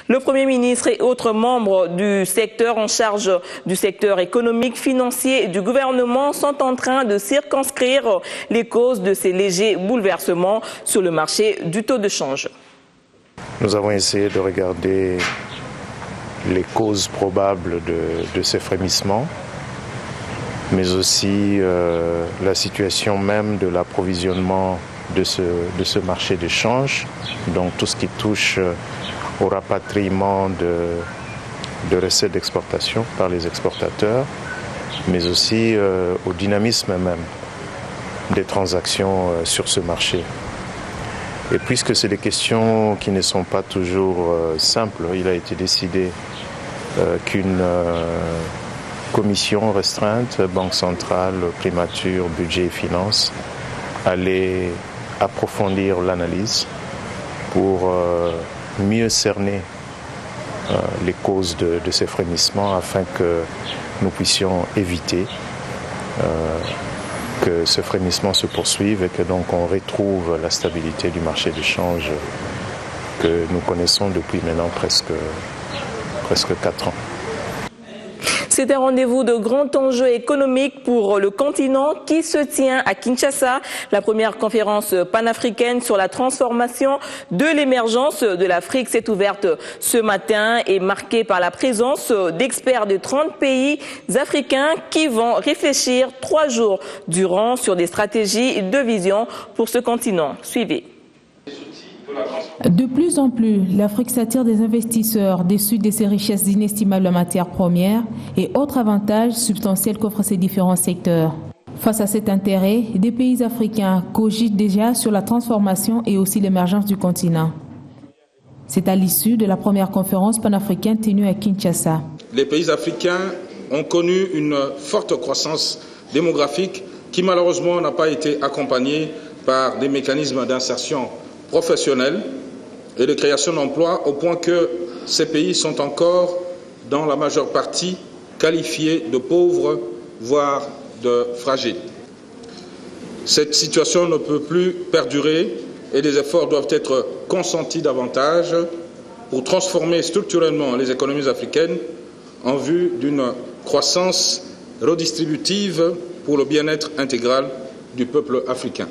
Le Premier ministre et autres membres du secteur en charge du secteur économique, financier du gouvernement sont en train de circonscrire les causes de ces légers bouleversements sur le marché du taux de change. Nous avons essayé de regarder les causes probables de ces frémissements, mais aussi la situation même de l'approvisionnement de ce marché de change, donc tout ce qui touche au rapatriement de recettes d'exportation par les exportateurs, mais aussi au dynamisme même des transactions sur ce marché. Et puisque c'est des questions qui ne sont pas toujours simples, il a été décidé qu'une commission restreinte, Banque centrale, primature, budget et finances, allait approfondir l'analyse pour mieux cerner les causes de ces frémissements afin que nous puissions éviter que ce frémissement se poursuive et que donc on retrouve la stabilité du marché de change que nous connaissons depuis maintenant presque 4 ans. C'est un rendez-vous de grand enjeu économique pour le continent qui se tient à Kinshasa. La première conférence panafricaine sur la transformation de l'émergence de l'Afrique s'est ouverte ce matin et marquée par la présence d'experts de 30 pays africains qui vont réfléchir 3 jours durant sur des stratégies de vision pour ce continent. Suivez. De plus en plus, l'Afrique s'attire des investisseurs déçus de ses richesses inestimables en matières premières et autres avantages substantiels qu'offrent ces différents secteurs. Face à cet intérêt, des pays africains cogitent déjà sur la transformation et aussi l'émergence du continent. C'est à l'issue de la première conférence panafricaine tenue à Kinshasa. Les pays africains ont connu une forte croissance démographique qui malheureusement n'a pas été accompagnée par des mécanismes d'insertion professionnelle et de création d'emplois au point que ces pays sont encore, dans la majeure partie, qualifiés de pauvres, voire de fragiles. Cette situation ne peut plus perdurer et des efforts doivent être consentis davantage pour transformer structurellement les économies africaines en vue d'une croissance redistributive pour le bien-être intégral du peuple africain.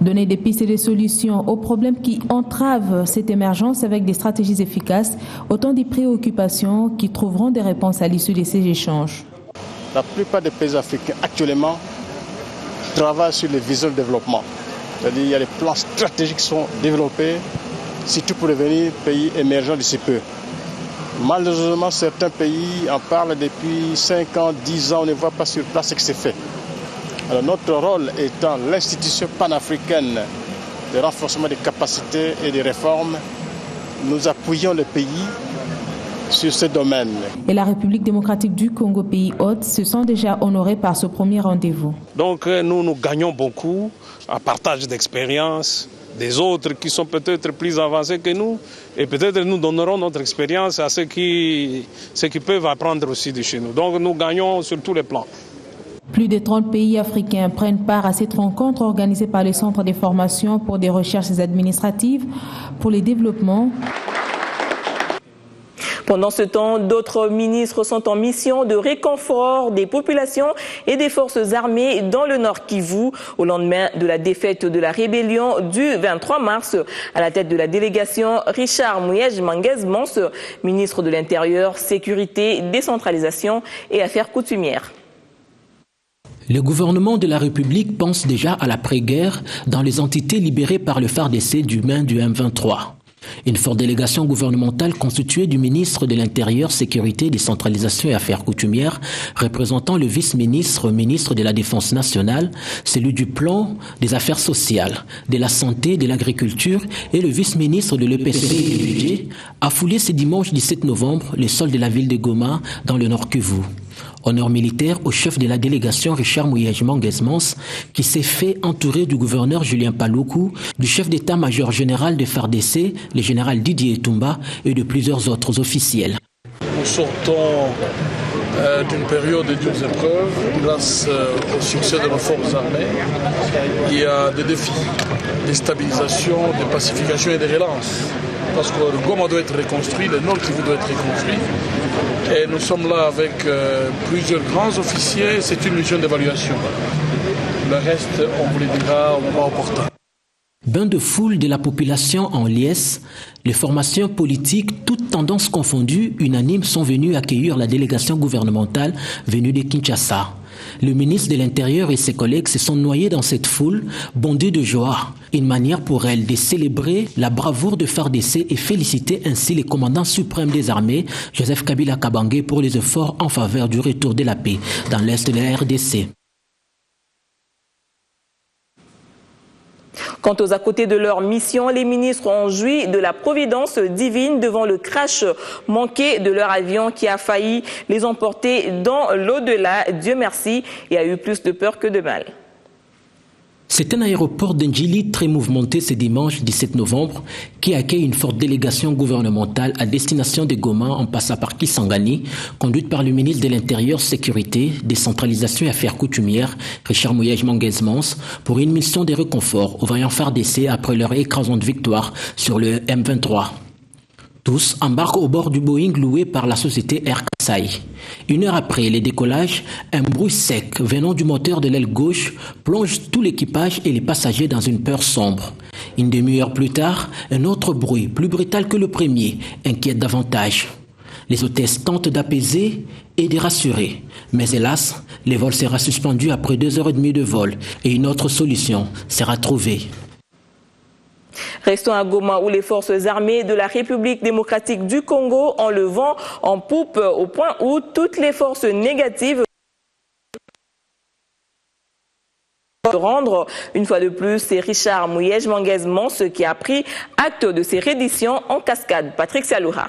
Donner des pistes et des solutions aux problèmes qui entravent cette émergence avec des stratégies efficaces, autant des préoccupations qui trouveront des réponses à l'issue de ces échanges. La plupart des pays africains actuellement travaillent sur les visions de développement. C'est-à-dire qu'il y a des plans stratégiques qui sont développés, surtout pour devenir pays émergents d'ici peu. Malheureusement, certains pays en parlent depuis 5 ans, 10 ans, on ne voit pas sur place ce qui s'est fait. Alors notre rôle étant l'institution panafricaine de renforcement des capacités et des réformes, nous appuyons le pays sur ce domaine. Et la République démocratique du Congo, pays hôte, se sent déjà honorée par ce premier rendez-vous. Donc nous gagnons beaucoup en partage d'expérience des autres qui sont peut-être plus avancés que nous et peut-être nous donnerons notre expérience à ceux qui peuvent apprendre aussi de chez nous. Donc nous gagnons sur tous les plans. Plus de 30 pays africains prennent part à cette rencontre organisée par le Centre de formation pour des recherches administratives pour le développement. Pendant ce temps, d'autres ministres sont en mission de réconfort des populations et des forces armées dans le Nord Kivu au lendemain de la défaite de la rébellion du 23 mars. À la tête de la délégation, Richard Muyej-Manguez-Mons, ministre de l'Intérieur, Sécurité, Décentralisation et Affaires coutumières. Le gouvernement de la République pense déjà à l'après-guerre dans les entités libérées par le FARDC du main du M23. Une forte délégation gouvernementale constituée du ministre de l'Intérieur, Sécurité, Décentralisation et Affaires coutumières, représentant le vice-ministre, ministre de la Défense nationale, celui du Plan, des Affaires sociales, de la Santé, de l'Agriculture et le vice-ministre de l'EPC et du Budget, a foulé ce dimanche 17 novembre les sols de la ville de Goma dans le Nord Kivu. Honneur militaire au chef de la délégation Richard Muyej-Manguez-Mons qui s'est fait entourer du gouverneur Julien Paluku, du chef d'état-major général de FARDC, le général Didier Etumba et de plusieurs autres officiels. Nous sortons d'une période de dures épreuves grâce au succès de nos forces armées. Il y a des défis de stabilisation, de pacification et de relance. parce que le Goma doit être reconstruit, le Nord Kivu doit être reconstruit. Et nous sommes là avec plusieurs grands officiers, c'est une mission d'évaluation. Le reste, on vous le dira au moment opportun. Bain de foule de la population en liesse, les formations politiques, toutes tendances confondues, unanimes, sont venues accueillir la délégation gouvernementale venue de Kinshasa. Le ministre de l'Intérieur et ses collègues se sont noyés dans cette foule, bondés de joie. Une manière pour elle de célébrer la bravoure de FARDC et féliciter ainsi les commandants suprêmes des armées, Joseph Kabila Kabange, pour les efforts en faveur du retour de la paix dans l'est de la RDC. Quant aux à côté de leur mission, les ministres ont joui de la providence divine devant le crash manqué de leur avion qui a failli les emporter dans l'au-delà. Dieu merci, il y a eu plus de peur que de mal. C'est un aéroport d'Ndjili très mouvementé ce dimanche 17 novembre qui accueille une forte délégation gouvernementale à destination de Goma en passant par Kisangani, conduite par le ministre de l'Intérieur, Sécurité, Décentralisation et Affaires coutumières, Richard Mouyej-Manguez-Mons, pour une mission de réconfort aux vaillants FARDC après leur écrasante victoire sur le M23. Tous embarquent au bord du Boeing loué par la société Air Kansai. Une heure après les décollages, un bruit sec venant du moteur de l'aile gauche plonge tout l'équipage et les passagers dans une peur sombre. Une demi-heure plus tard, un autre bruit, plus brutal que le premier, inquiète davantage. Les hôtesses tentent d'apaiser et de rassurer. Mais hélas, le vol sera suspendu après 2h30 de vol et une autre solution sera trouvée. Restons à Goma où les forces armées de la République démocratique du Congo ont le vent en poupe au point où toutes les forces négatives rendre une fois de plus. C'est Richard Mouyej-Manguez-Mons qui a pris acte de ces redditions en cascade. Patrick Saloura.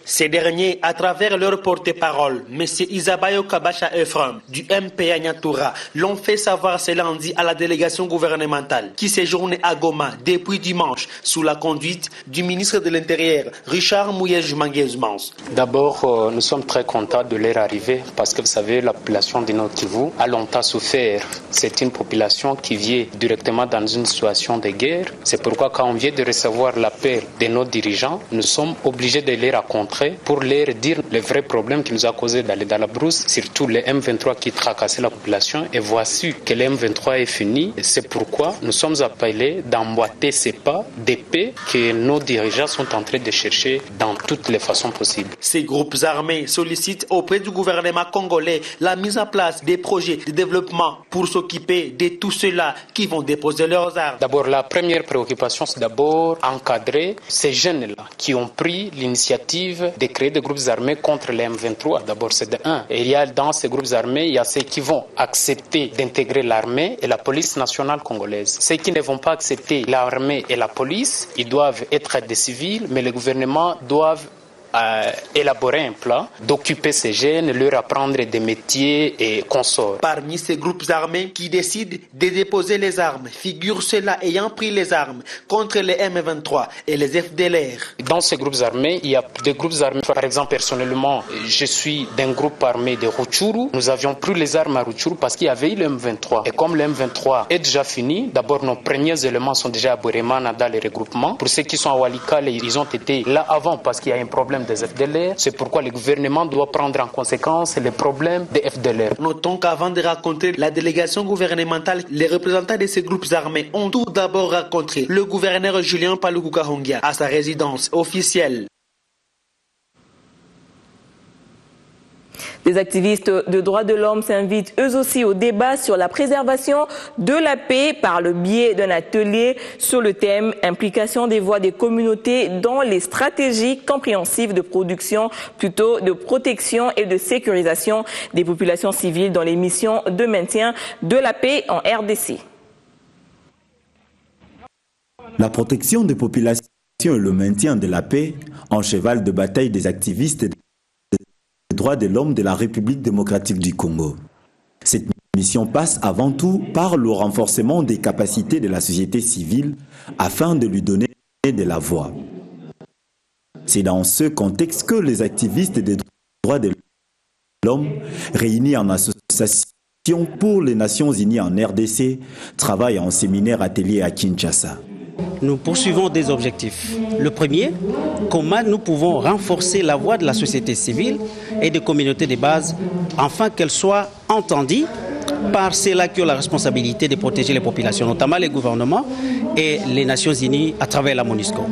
Ces derniers, à travers leur porte-parole, M. Isabayo Kabacha Ephraim, du MPA Nyatura, l'ont fait savoir ce lundi à la délégation gouvernementale qui séjournait à Goma depuis dimanche sous la conduite du ministre de l'Intérieur, Richard Mouyej-Manguez-Mons. D'abord, nous sommes très contents de leur arrivée parce que vous savez, la population du Nord Kivu a longtemps souffert. C'est une population qui vit directement dans une situation de guerre. C'est pourquoi quand on vient de recevoir l'appel de nos dirigeants, nous sommes obligés de les rencontrer pour leur dire le vrai problème qui nous a causé d'aller dans la brousse, surtout le M23 qui tracassait la population. Et voici que le M23 est fini. C'est pourquoi nous sommes appelés d'emboîter ces pas d'épée que nos dirigeants sont en train de chercher dans toutes les façons possibles. Ces groupes armés sollicitent auprès du gouvernement congolais la mise en place des projets de développement pour s'occuper de tous ceux-là qui vont déposer leurs armes. D'abord, la première préoccupation, c'est d'abord encadrer ces jeunes-là qui ont pris l'initiative de créer des groupes armés contre les M23. D'abord, c'est de 1. Et il y a dans ces groupes armés, il y a ceux qui vont accepter d'intégrer l'armée et la police nationale congolaise. Ceux qui ne vont pas accepter l'armée et la police, ils doivent être des civils, mais le gouvernement doit élaborer un plan d'occuper ces jeunes, leur apprendre des métiers et consorts. Parmi ces groupes armés qui décident de déposer les armes, figurent ceux-là ayant pris les armes contre les M23 et les FDLR. Dans ces groupes armés, il y a des groupes armés. Par exemple, personnellement, je suis d'un groupe armé de Rutshuru. Nous avions pris les armes à Rutshuru parce qu'il y avait eu le M23. Et comme le M23 est déjà fini, d'abord nos premiers éléments sont déjà à Boremana dans les regroupements. Pour ceux qui sont à Walikale, ils ont été là avant parce qu'il y a un problème des FDLR. C'est pourquoi le gouvernement doit prendre en conséquence les problèmes des FDLR. Notons qu'avant de rencontrer la délégation gouvernementale, les représentants de ces groupes armés ont tout d'abord rencontré le gouverneur Julien Paluku Kahongia à sa résidence officielle. Des activistes de droits de l'homme s'invitent eux aussi au débat sur la préservation de la paix par le biais d'un atelier sur le thème « Implication des voix des communautés dans les stratégies compréhensives de production, plutôt de protection et de sécurisation des populations civiles dans les missions de maintien de la paix en RDC ». La protection des populations et le maintien de la paix en cheval de bataille des activistes des droits de l'homme de la République démocratique du Congo. Cette mission passe avant tout par le renforcement des capacités de la société civile afin de lui donner de la voix. C'est dans ce contexte que les activistes des droits de l'homme, réunis en association pour les Nations Unies en RDC, travaillent en séminaire atelier à Kinshasa. nous poursuivons des objectifs. Le premier, comment nous pouvons renforcer la voix de la société civile et des communautés de base afin qu'elles soient entendues par ceux-là qui ont la responsabilité de protéger les populations, notamment les gouvernements et les Nations Unies à travers la MONUSCO.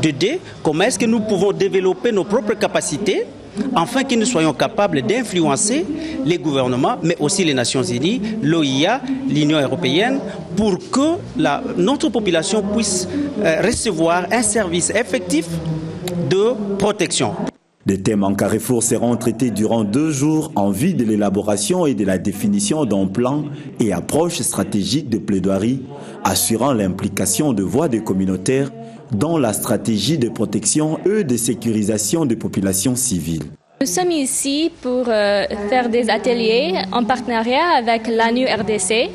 De deux, comment est-ce que nous pouvons développer nos propres capacités afin que nous soyons capables d'influencer les gouvernements, mais aussi les Nations Unies, l'OIA, l'Union européenne, pour que notre population puisse recevoir un service effectif de protection. Des thèmes en carrefour seront traités durant 2 jours en vue de l'élaboration et de la définition d'un plan et approche stratégique de plaidoirie, assurant l'implication de voix des communautaires dans la stratégie de protection et de sécurisation des populations civiles. Nous sommes ici pour faire des ateliers en partenariat avec l'ANU RDC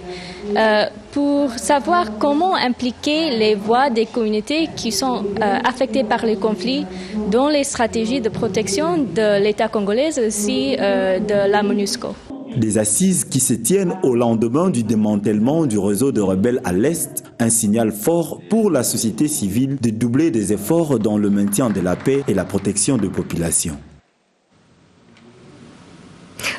pour savoir comment impliquer les voix des communautés qui sont affectées par les conflits dans les stratégies de protection de l'État congolais et aussi de la MONUSCO. Des assises qui se tiennent au lendemain du démantèlement du réseau de rebelles à l'Est, un signal fort pour la société civile de doubler des efforts dans le maintien de la paix et la protection des populations.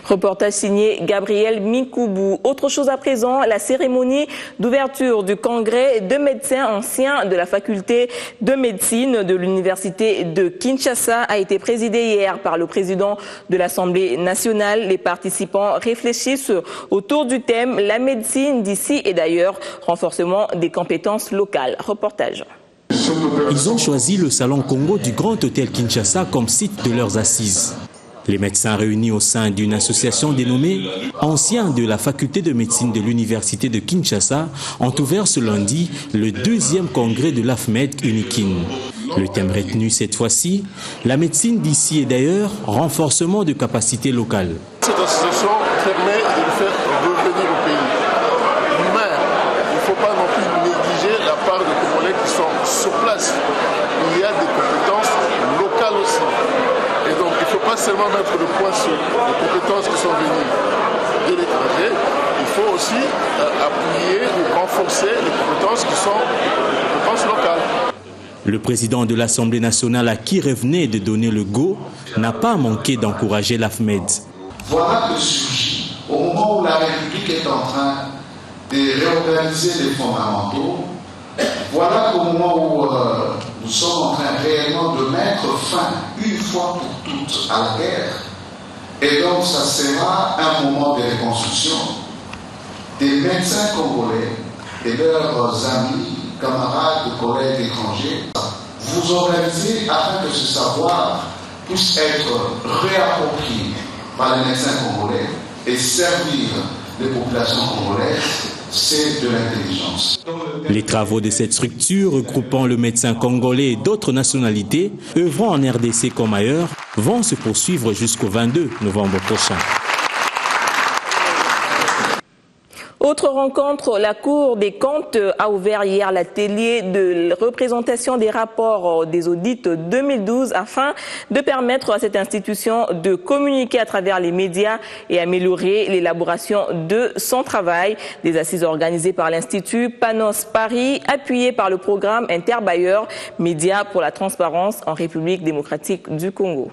Reportage signé Gabriel Mikoubou. Autre chose à présent, la cérémonie d'ouverture du congrès de médecins anciens de la faculté de médecine de l'université de Kinshasa a été présidée hier par le président de l'Assemblée nationale. Les participants réfléchissent autour du thème « La médecine d'ici et d'ailleurs, renforcement des compétences locales ». Reportage. Ils ont choisi le Salon Congo du Grand Hôtel Kinshasa comme site de leurs assises. Les médecins réunis au sein d'une association dénommée « Anciens de la faculté de médecine de l'université de Kinshasa » ont ouvert ce lundi le 2e congrès de l'AFMED Unikin. Le thème retenu cette fois-ci, la médecine d'ici et d'ailleurs, renforcement de capacités locales. Cette association permet de le faire revenir au pays. Mais il ne faut pas non plus négliger la part de Congolais qui sont sur place. Il y a des compétences locales aussi. Et donc, il ne faut pas seulement mettre le point sur les compétences qui sont venues de l'étranger, il faut aussi appuyer ou renforcer les compétences qui sont les compétences locales. Le président de l'Assemblée nationale à qui revenait de donner le go n'a pas manqué d'encourager l'AFMED. Voilà que surgit, au moment où la République est en train de réorganiser les fondamentaux, voilà qu'au moment où nous sommes en train réellement de mettre fin, une fois pour toutes, à la guerre, et donc ça sera un moment de reconstruction, des médecins congolais et leurs amis, camarades, collègues étrangers, vous organisez afin que ce savoir puisse être réapproprié par les médecins congolais et servir les populations congolaises. C'est de l'intelligence. Les travaux de cette structure, regroupant le médecin congolais et d'autres nationalités, œuvrant en RDC comme ailleurs, vont se poursuivre jusqu'au 22 novembre prochain. Autre rencontre, la Cour des comptes a ouvert hier l'atelier de représentation des rapports des audits 2012 afin de permettre à cette institution de communiquer à travers les médias et améliorer l'élaboration de son travail. Des assises organisées par l'Institut Panos Paris, appuyé par le programme Interbailleurs Médias pour la transparence en République démocratique du Congo.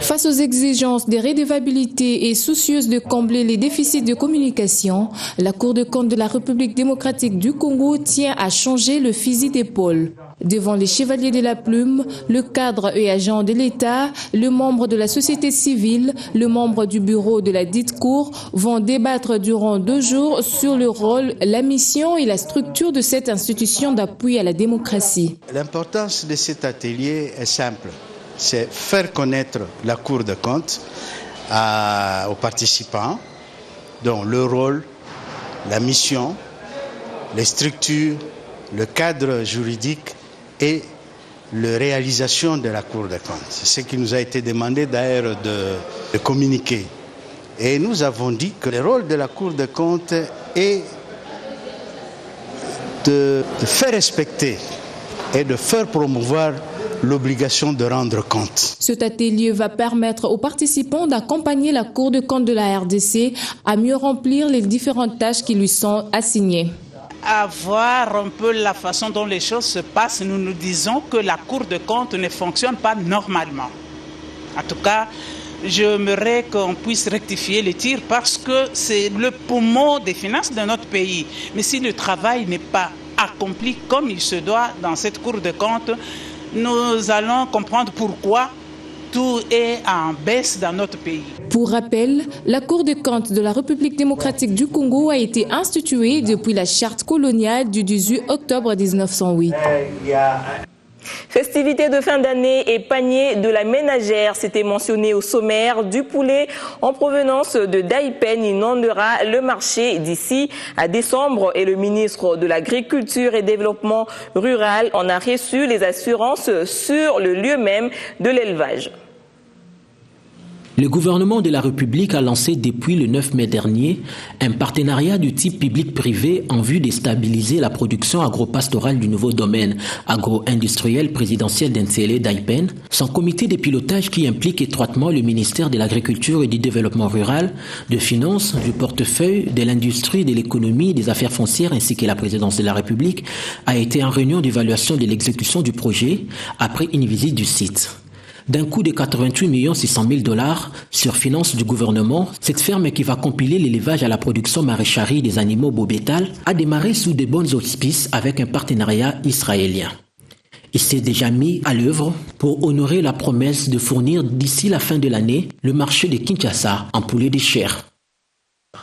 Face aux exigences de redevabilité et soucieuse de combler les déficits de communication, la Cour des comptes de la République démocratique du Congo tient à changer le fusil d'épaule. Devant les chevaliers de la plume, le cadre et agent de l'État, le membre de la société civile, le membre du bureau de la dite Cour vont débattre durant 2 jours sur le rôle, la mission et la structure de cette institution d'appui à la démocratie. L'importance de cet atelier est simple. C'est faire connaître la Cour des comptes aux participants, dont le rôle, la mission, les structures, le cadre juridique et la réalisation de la Cour des comptes. C'est ce qui nous a été demandé d'ailleurs de communiquer. Et nous avons dit que le rôle de la Cour des comptes est de faire respecter et de faire promouvoir l'obligation de rendre compte. Cet atelier va permettre aux participants d'accompagner la Cour des comptes de la RDC à mieux remplir les différentes tâches qui lui sont assignées. à voir un peu la façon dont les choses se passent, nous nous disons que la Cour des comptes ne fonctionne pas normalement. En tout cas, j'aimerais qu'on puisse rectifier les tirs parce que c'est le poumon des finances de notre pays. Mais si le travail n'est pas accompli comme il se doit dans cette Cour des comptes, nous allons comprendre pourquoi tout est en baisse dans notre pays. Pour rappel, la Cour des comptes de la République démocratique du Congo a été instituée depuis la charte coloniale du 18 octobre 1908. Festivités de fin d'année et panier de la ménagère, c'était mentionné au sommaire. Du poulet en provenance de Daipen inondera le marché d'ici à décembre et le ministre de l'Agriculture et Développement rural en a reçu les assurances sur le lieu même de l'élevage. Le gouvernement de la République a lancé depuis le 9 mai dernier un partenariat du type public-privé en vue de stabiliser la production agro-pastorale du nouveau domaine agro-industriel présidentiel d'Nsele Daipen. Son comité de pilotage qui implique étroitement le ministère de l'Agriculture et du Développement rural, de Finances, du portefeuille, de l'industrie, de l'économie, des affaires foncières ainsi que la présidence de la République a été en réunion d'évaluation de l'exécution du projet après une visite du site. D'un coût de 88 600 000 $ sur finances du gouvernement, cette ferme qui va compiler l'élevage à la production maraîchage des animaux bobétales a démarré sous de bons auspices avec un partenariat israélien. Il s'est déjà mis à l'œuvre pour honorer la promesse de fournir d'ici la fin de l'année le marché de Kinshasa en poulet de chair.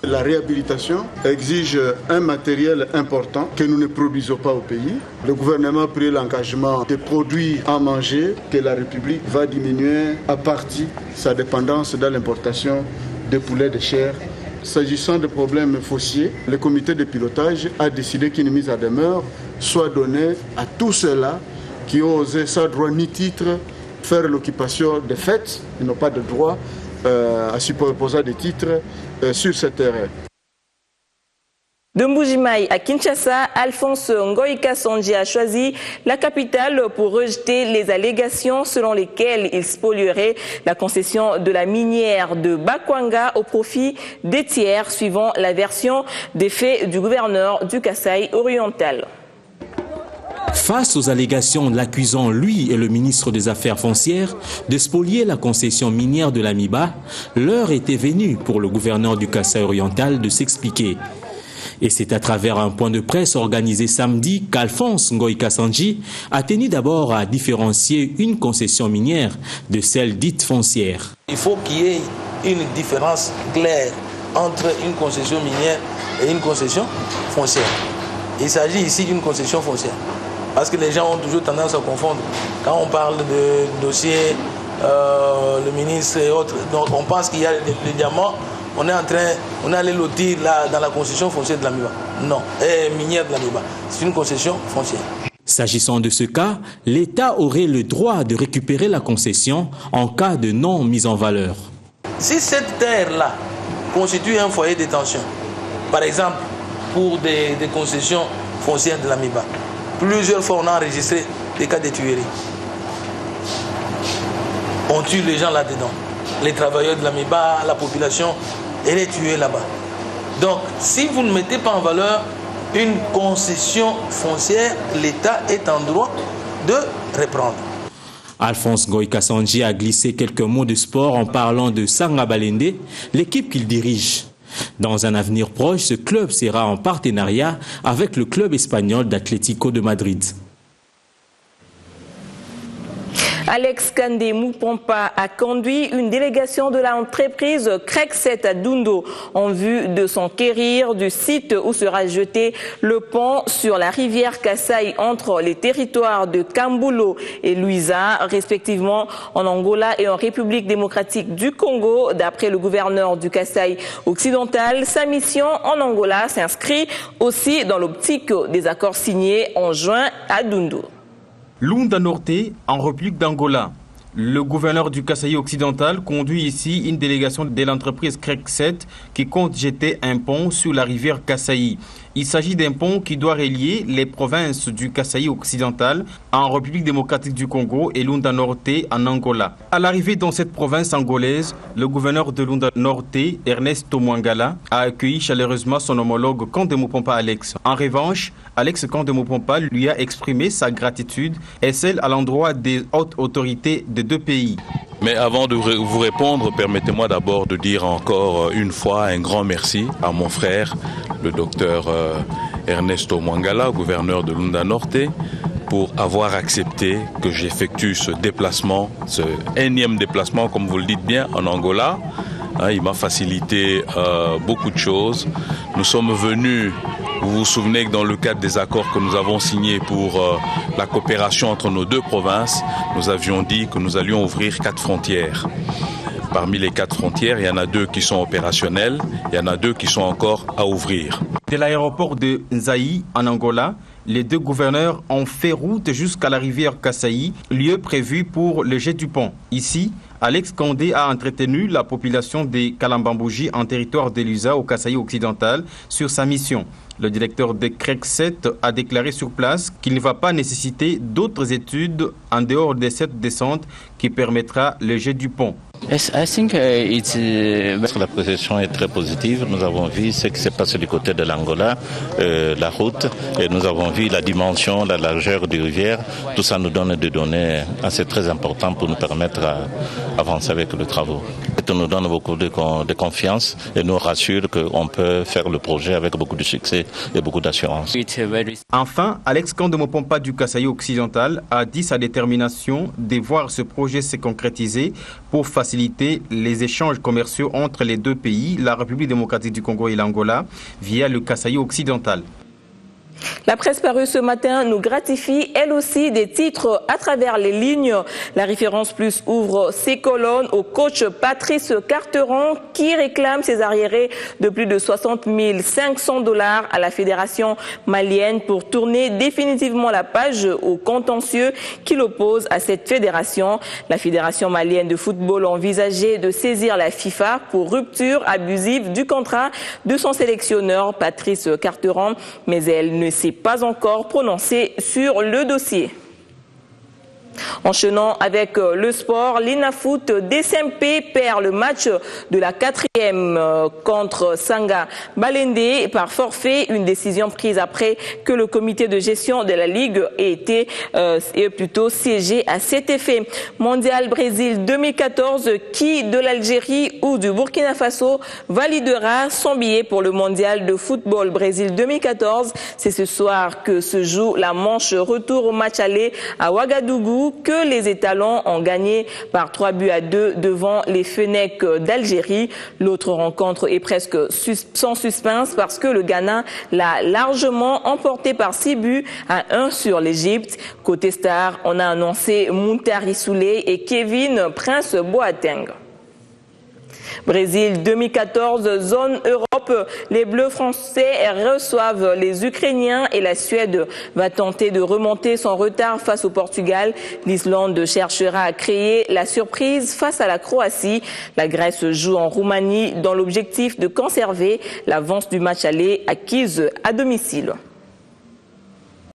La réhabilitation exige un matériel important que nous ne produisons pas au pays. Le gouvernement a pris l'engagement de produits à manger que la République va diminuer à partie sa dépendance dans l'importation de poulets de chair. S'agissant des problèmes fonciers, le comité de pilotage a décidé qu'une mise à demeure soit donnée à tous ceux-là qui ont osé sans droit ni titre faire l'occupation des fêtes, ils n'ont pas de droit à superposer des titres sur ce terrain. De Mbujimaï à Kinshasa, Alphonse Ngoï Kasonji a choisi la capitale pour rejeter les allégations selon lesquelles il spolierait la concession de la minière de Bakwanga au profit des tiers, suivant la version des faits du gouverneur du Kasaï oriental. Face aux allégations l'accusant, lui et le ministre des Affaires foncières, de spolier la concession minière de l'Amiba, l'heure était venue pour le gouverneur du Kasaï oriental de s'expliquer. Et c'est à travers un point de presse organisé samedi qu'Alphonse Ngoï Kasonji a tenu d'abord à différencier une concession minière de celle dite foncière. Il faut qu'il y ait une différence claire entre une concession minière et une concession foncière. Il s'agit ici d'une concession foncière. Parce que les gens ont toujours tendance à confondre. Quand on parle de dossier, le ministre et autres, donc on pense qu'il y a le diamant, on est allé lotir là, dans la concession foncière de l'Amiba. Non, minière de l'Amiba. C'est une concession foncière. S'agissant de ce cas, l'État aurait le droit de récupérer la concession en cas de non mise en valeur. Si cette terre-là constitue un foyer de détention, par exemple pour des concessions foncières de l'Amiba, plusieurs fois on a enregistré des cas de tuerie. On tue les gens là-dedans. Les travailleurs de l'Amiba, la population, elle est tuée là-bas. Donc, si vous ne mettez pas en valeur une concession foncière, l'État est en droit de reprendre. Alphonse Ngoï Kasonji a glissé quelques mots de sport en parlant de Sanga Balende, l'équipe qu'il dirige. Dans un avenir proche, ce club sera en partenariat avec le club espagnol d'Atlético de Madrid. Alex Kandé Moupompa a conduit une délégation de l'entreprise Crexet à Dundo en vue de s'enquérir du site où sera jeté le pont sur la rivière Kasaï entre les territoires de Kambulo et Luiza, respectivement en Angola et en République démocratique du Congo. D'après le gouverneur du Kasaï occidental, sa mission en Angola s'inscrit aussi dans l'optique des accords signés en juin à Dundo. Lunda Norte, en République d'Angola. Le gouverneur du Kasaï occidental conduit ici une délégation de l'entreprise CREC7 qui compte jeter un pont sur la rivière Kasaï. Il s'agit d'un pont qui doit relier les provinces du Kasaï occidental en République démocratique du Congo et Lunda Norte en Angola. À l'arrivée dans cette province angolaise, le gouverneur de Lunda Norte, Ernesto Mwangala, a accueilli chaleureusement son homologue Kandemopompa Alex. En revanche, Alex Kandemopompa lui a exprimé sa gratitude et celle à l'endroit des hautes autorités des deux pays. Mais avant de vous répondre, permettez-moi d'abord de dire encore une fois un grand merci à mon frère, le docteur Ernesto Mwangala, gouverneur de Lunda Norte, pour avoir accepté que j'effectue ce déplacement, ce énième déplacement, comme vous le dites bien, en Angola. Il m'a facilité beaucoup de choses. Nous sommes venus, vous vous souvenez que dans le cadre des accords que nous avons signés pour la coopération entre nos deux provinces, nous avions dit que nous allions ouvrir 4 frontières. Parmi les 4 frontières, il y en a 2 qui sont opérationnelles, il y en a 2 qui sont encore à ouvrir. De l'aéroport de Nzaï en Angola, les deux gouverneurs ont fait route jusqu'à la rivière Kasaï, lieu prévu pour le jet du pont. Ici, Alex Condé a entretenu la population des Kalambambouji en territoire de Lusa au Kasaï occidental sur sa mission. Le directeur de CREC7 a déclaré sur place qu'il ne va pas nécessiter d'autres études en dehors de cette descente qui permettra le jet du pont. La procession est très positive. Nous avons vu ce qui s'est passé du côté de l'Angola, la route, et nous avons vu la dimension, la largeur des rivières. Tout ça nous donne des données assez très importantes pour nous permettre d'avancer avec les travaux. Ça nous donne beaucoup de confiance et nous rassure qu'on peut faire le projet avec beaucoup de succès et beaucoup d'assurance. Enfin, Alex Kandemopompa du Kasaï occidental a dit sa détermination de voir ce projet se concrétiser pour faciliter les échanges commerciaux entre les deux pays, la République démocratique du Congo et l'Angola, via le Kasaï occidental. La presse parue ce matin nous gratifie, elle aussi, des titres à travers les lignes. La référence plus ouvre ses colonnes au coach Patrice Carteron qui réclame ses arriérés de plus de 60 500 $ à la fédération malienne pour tourner définitivement la page au contentieux qui l'oppose à cette fédération. La fédération malienne de football envisageait de saisir la FIFA pour rupture abusive du contrat de son sélectionneur Patrice Carteron, mais elle ne s'est pas encore prononcé sur le dossier. Enchaînant avec le sport, l'INAFoot DSMP perd le match de la 4e contre Sanga Balende par forfait, une décision prise après que le comité de gestion de la Ligue ait été plutôt siégé à cet effet. Mondial Brésil 2014, qui de l'Algérie ou du Burkina Faso validera son billet pour le mondial de football Brésil 2014? C'est ce soir que se joue la manche retour au match aller à Ouagadougou, que les étalons ont gagné par 3-2 devant les Fennecs d'Algérie. L'autre rencontre est presque sans suspense parce que le Ghana l'a largement emporté par 6-1 sur l'Égypte. Côté star, on a annoncé Muntari Souley et Kevin Prince Boateng. Brésil 2014, zone Europe, les Bleus français reçoivent les Ukrainiens et la Suède va tenter de remonter son retard face au Portugal. L'Islande cherchera à créer la surprise face à la Croatie. La Grèce joue en Roumanie dans l'objectif de conserver l'avance du match aller acquise à domicile.